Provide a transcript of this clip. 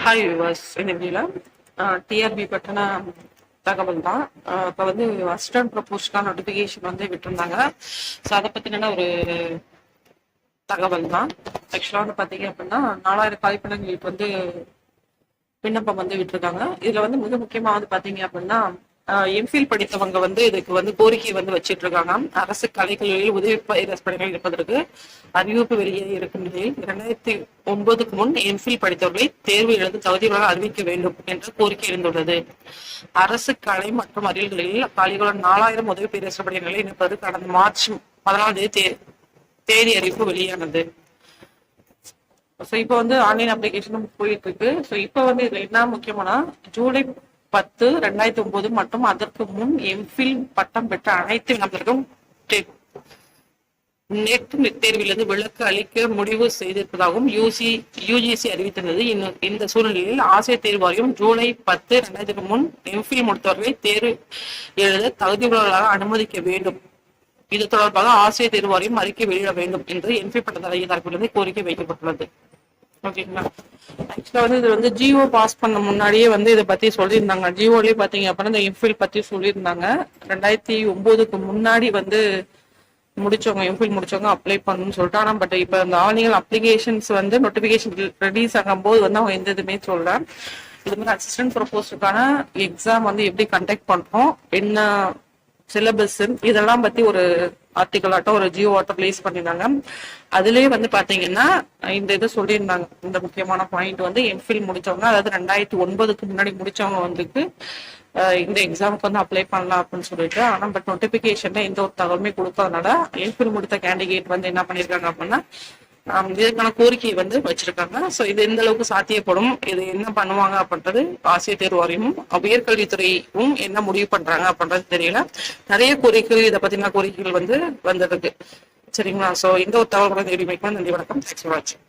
Hi விவாஸ், இந்த வீடியோவில் TRP பற்றின தகவல் தான். இப்போ வந்து அசிஸ்டன்ட் ப்ரொபோஸ்க்கான நோட்டிஃபிகேஷன் வந்து விட்டுருந்தாங்க. ஸோ அதை பற்றின ஒரு தகவல் தான். ஆக்சுவலாக வந்து பார்த்தீங்க அப்படின்னா 4000 காலிப்படங்களுக்கு வந்து விண்ணப்பம் வந்து விட்டுருக்காங்க. இதில் வந்து மிக முக்கியமாக வந்து பார்த்தீங்க அப்படின்னா எம்ஃபில் படித்தவங்க வந்து இதுக்கு வந்து கோரிக்கை வந்து வச்சிட்டு இருக்காங்க. அரசு கலைகளில் உதவி பணிகள் இருப்பதற்கு அறிவிப்பு வெளியே இருக்கும் நிலையில் 2009க்கு முன் எம்ஃபில் படித்தவர்களை தேர்வு எழுத தகுதிகளாக அறிவிக்க வேண்டும் என்ற கோரிக்கை இருந்துள்ளது. அரசு கலை மற்றும் அறிவியல்களில் காலிகளுடன் 4000 உதவி பேரரசு பணிகளை இணைப்பது கடந்த மார்ச் 14 தேதி அறிவிப்பு வெளியானது. ஸோ இப்போ வந்து ஆன்லைன் அப்ளிகேஷனும் போயிட்டு இருக்கு. ஸோ இப்போ வந்து இதுல என்ன முக்கியமான ஜூலை 10, 2009 மற்றும் அதற்கு முன் எம்ஃபில் பட்டம் பெற்ற அனைத்து விண்ணப்பத்திற்கும் நெட் தேர்விலிருந்து விலக்கு அளிக்க முடிவு செய்திருப்பதாகவும் யுஜிசி அறிவித்துள்ளது. இந்த சூழ்நிலையில் ஆசிரியர் தேர்வு வாரியம் ஜூலை 10, 2000 முன் எம்ஃபில் முடித்தவர்களை தேர்வு எழுத தகுதியுள்ளவர்களாக அனுமதிக்க வேண்டும். இது தொடர்பாக ஆசிரியர் தேர்வு வாரியம் அறிக்கை வெளியிட வேண்டும் என்று எம்ஃபில் பட்டதாரி தரப்பிலிருந்து கோரிக்கை வைக்கப்பட்டுள்ளது. ஓகேங்களா. ஆக்சுவலா வந்து இது வந்து ஜிஓ பாஸ் பண்ண முன்னாடியே வந்து இதை பத்தி சொல்லியிருந்தாங்க. ஜிஓலயே பாத்தீங்க அப்படின்னா இந்த எம்ஃபில் பத்தி சொல்லியிருந்தாங்க. 2009க்கு முன்னாடி வந்து முடிச்சவங்க எம்ஃபில் முடிச்சவங்க அப்ளை பண்ணணும்னு சொல்லிட்டு. ஆனா பட் இப்ப இந்த ஆன்லைன் அப்ளிகேஷன்ஸ் வந்து நோட்டிபிகேஷன் ரிலீஸ் ஆகும் போது வந்து அவங்க எந்த இதுவுமே சொல்றேன். இது மாதிரி அசிஸ்டன்ட் ப்ரொபோஸ்டுக்கான எக்ஸாம் வந்து எப்படி கண்டக்ட் பண்றோம், என்ன சிலபஸ், இதெல்லாம் பத்தி ஒரு ஆர்டிகல் ஆட்டம் ஒரு ஜியோ ஆட்டம் பிளேஸ் பண்ணியிருந்தாங்க. அதுலயே வந்து பாத்தீங்கன்னா இந்த இது சொல்லியிருந்தாங்க. இந்த முக்கியமான பாயிண்ட் வந்து எம்ஃபில் முடிச்சவங்க, அதாவது 2009க்கு முன்னாடி முடிச்சவங்க வந்துட்டு இந்த எக்ஸாமுக்கு வந்து அப்ளை பண்ணலாம் அப்படின்னு சொல்லிட்டு. ஆனா பட் நோட்டிபிகேஷன்ல எந்த ஒரு தகவலுமே கொடுக்காதனால எம்ஃபில் முடித்த கேண்டிடேட் வந்து என்ன பண்ணிருக்காங்க அப்படின்னா இதற்கான கோரிக்கையை வந்து வச்சிருக்காங்க. ஸோ இது எந்த அளவுக்கு சாத்தியப்படும், இது என்ன பண்ணுவாங்க அப்படின்றது ஆசிரியர் தேர்வு வாரியமும் உயர்கல்வித்துறையும் என்ன முடிவு பண்றாங்க அப்படின்றது தெரியல. நிறைய கோரிக்கைகள் இதை பத்தின கோரிக்கைகள் வந்து வந்திருக்கு. சரிங்களா. ஸோ இந்த ஒரு தகவல் தேடி வைக்கணும். நன்றி, வணக்கம். தேங்க்ஸ் ஃபார் வாட்சிங்.